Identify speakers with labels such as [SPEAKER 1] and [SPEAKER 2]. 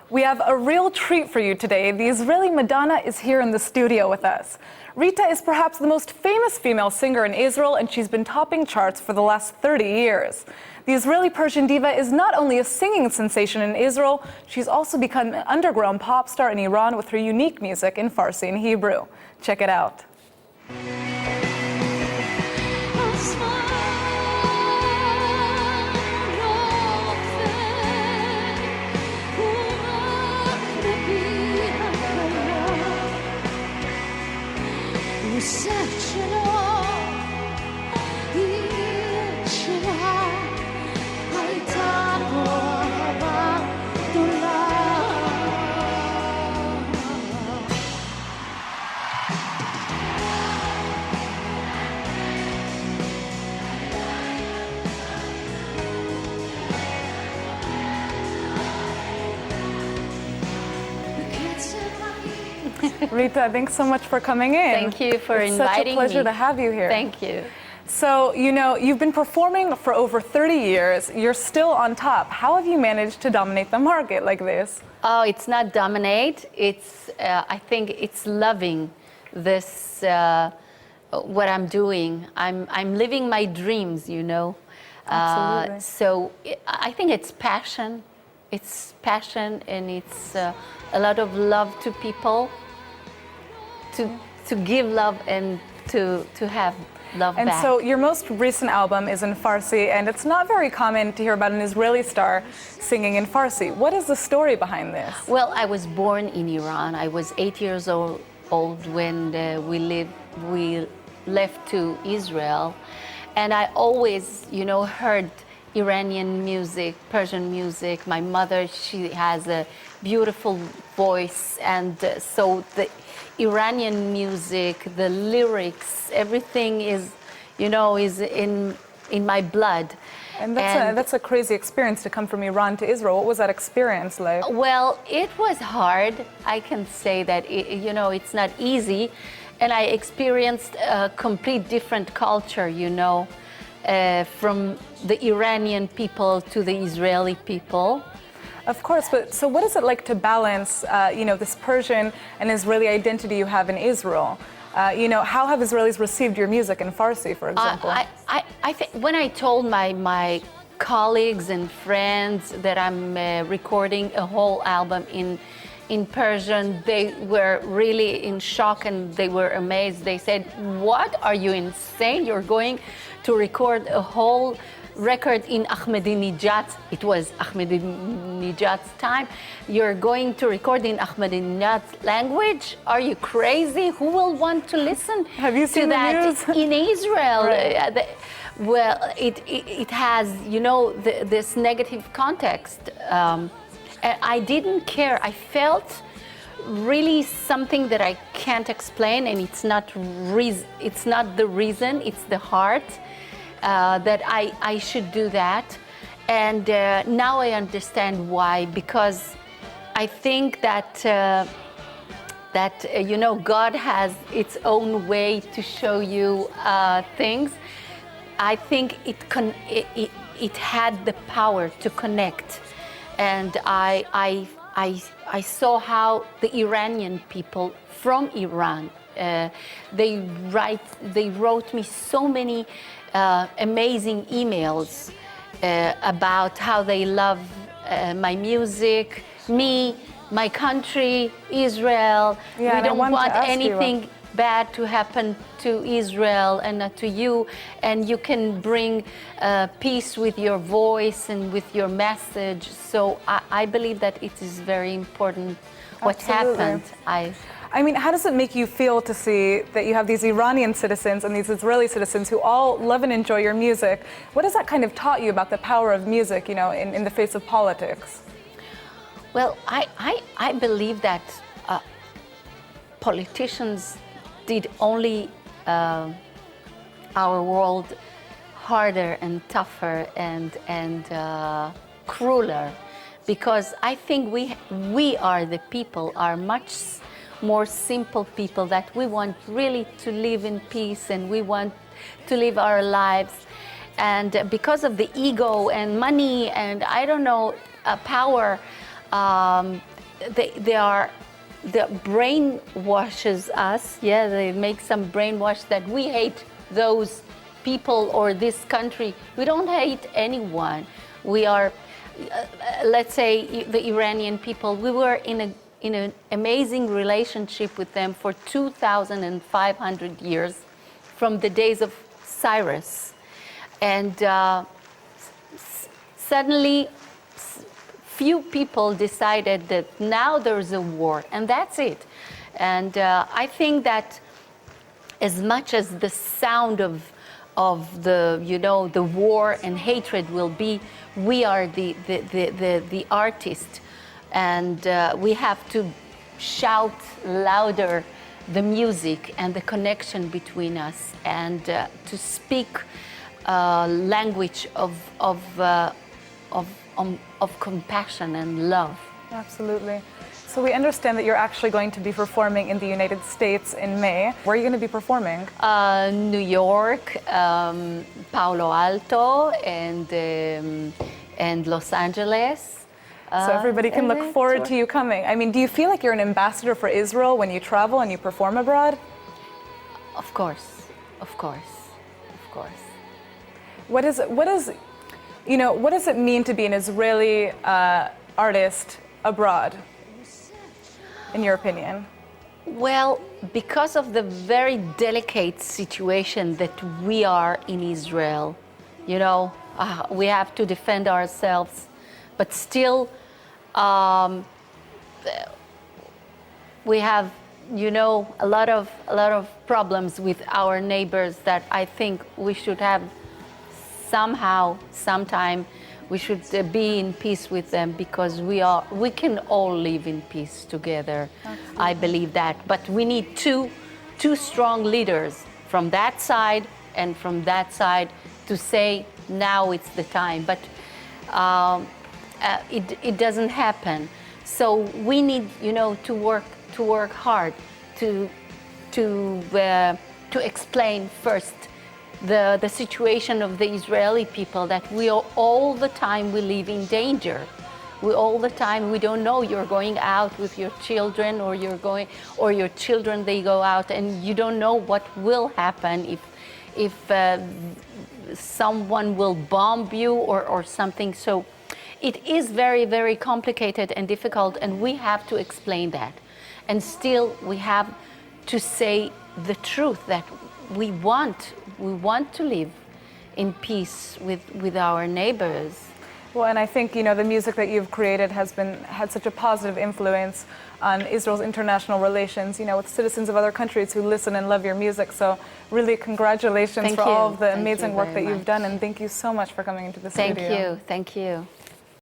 [SPEAKER 1] We have a real treat for you today. The Israeli Madonna is here in the studio with us. Rita is perhaps the most famous female singer in Israel, and she's been topping charts for the last 30 years. The Israeli-Persian diva is not only a singing sensation in Israel, she's also become an underground pop star in Iran with her unique music in Farsi and Hebrew. Check it out. Rita, thanks so much for coming in.
[SPEAKER 2] Thank you for inviting me.
[SPEAKER 1] It's such a pleasure to have you here.
[SPEAKER 2] Thank you.
[SPEAKER 1] So, you've been performing for over 30 years. You're still on top. How have you managed to dominate the market like this?
[SPEAKER 2] Oh, it's not dominate. It's, I think it's loving this, what I'm doing. I'm living my dreams,
[SPEAKER 1] Absolutely.
[SPEAKER 2] So I think it's passion. It's passion, and it's a lot of love to people. To give love and to have love back.
[SPEAKER 1] And so your most recent album is in Farsi, and it's not very common to hear about an Israeli star singing in Farsi. What is the story behind this?
[SPEAKER 2] Well, I was born in Iran. I was 8 years old when we left to Israel, and I always, heard Iranian music, Persian music. My mother, she has a beautiful voice, and so the Iranian music, the lyrics, everything is, is in my blood.
[SPEAKER 1] And that's a crazy experience to come from Iran to Israel. What was that experience like?
[SPEAKER 2] Well, it was hard. I can say that, it's not easy. And I experienced a complete different culture, from the Iranian people to the Israeli people.
[SPEAKER 1] Of course, but so what is it like to balance, this Persian and Israeli identity you have in Israel? How have Israelis received your music in Farsi, for example?
[SPEAKER 2] I think when I told my colleagues and friends that I'm recording a whole album in Persian, they were really in shock and they were amazed. They said, "What? Are you insane? You're going to record a whole record in Ahmadinejad." It was Ahmadinejad's time. "You're going to record in Ahmadinejad's language? Are you crazy? Who will want to listen
[SPEAKER 1] Have you seen
[SPEAKER 2] to that
[SPEAKER 1] the news?
[SPEAKER 2] in Israel?"
[SPEAKER 1] Right.
[SPEAKER 2] Well, it has, this negative context. And I didn't care. I felt really something that I can't explain, and it's not the reason, it's the heart. That I should do that, and now I understand why. Because I think that God has its own way to show you things. I think it had the power to connect, and I saw how the Iranian people from Iran they wrote me so many amazing emails about how they love my music, me, my country, Israel.
[SPEAKER 1] Yeah,
[SPEAKER 2] we don't want anything bad to happen to Israel and not to you, and you can bring peace with your voice and with your message. So I believe that it is very important what happened.
[SPEAKER 1] I mean, how does it make you feel to see that you have these Iranian citizens and these Israeli citizens who all love and enjoy your music? What has that kind of taught you about the power of music, in the face of politics?
[SPEAKER 2] Well, I believe that politicians did only our world harder and tougher and crueler, because I think we are the people, are much more simple people, that we want really to live in peace and we want to live our lives. And because of the ego and money and I don't know, power, they brainwashes us. Yeah, they make some brainwash that we hate those people or this country. We don't hate anyone. We are, let's say, the Iranian people. We were in an amazing relationship with them for 2,500 years, from the days of Cyrus, and suddenly few people decided that now there's a war, and that's it. And I think that as much as the sound of the, you know, the war and hatred will be, we are the artist, and we have to shout louder the music and the connection between us, and to speak language of compassion and love.
[SPEAKER 1] Absolutely. So we understand that you're actually going to be performing in the United States in May. Where are you going to be performing?
[SPEAKER 2] New York, Palo Alto, and Los Angeles.
[SPEAKER 1] So everybody can look forward to you coming. I mean, do you feel like you're an ambassador for Israel when you travel and you perform abroad?
[SPEAKER 2] Of course, of course, of course.
[SPEAKER 1] What does it mean to be an Israeli artist abroad, in your opinion?
[SPEAKER 2] Well, because of the very delicate situation that we are in Israel, you know, we have to defend ourselves, but still we have, you know, a lot of problems with our neighbors that I think we should have sometime we should be in peace with them, because we can all live in peace together. Absolutely. I believe that, but we need two strong leaders from that side and from that side to say now it's the time, but it doesn't happen. So we need, you know, to work hard to explain first the situation of the Israeli people, that we are all the time we live in danger. We all the time, we don't know, you're going out with your children, or your children, they go out, and you don't know what will happen if someone will bomb you or something. So it is very, very complicated and difficult, and we have to explain that. And still we have to say the truth, that we want to live in peace with our neighbors.
[SPEAKER 1] Well, and I think, you know, the music that you've created had such a positive influence on Israel's international relations, you know, with citizens of other countries who listen and love your music. So really congratulations for all of the amazing work that you've done, and thank you so much for coming into the studio.
[SPEAKER 2] Thank you.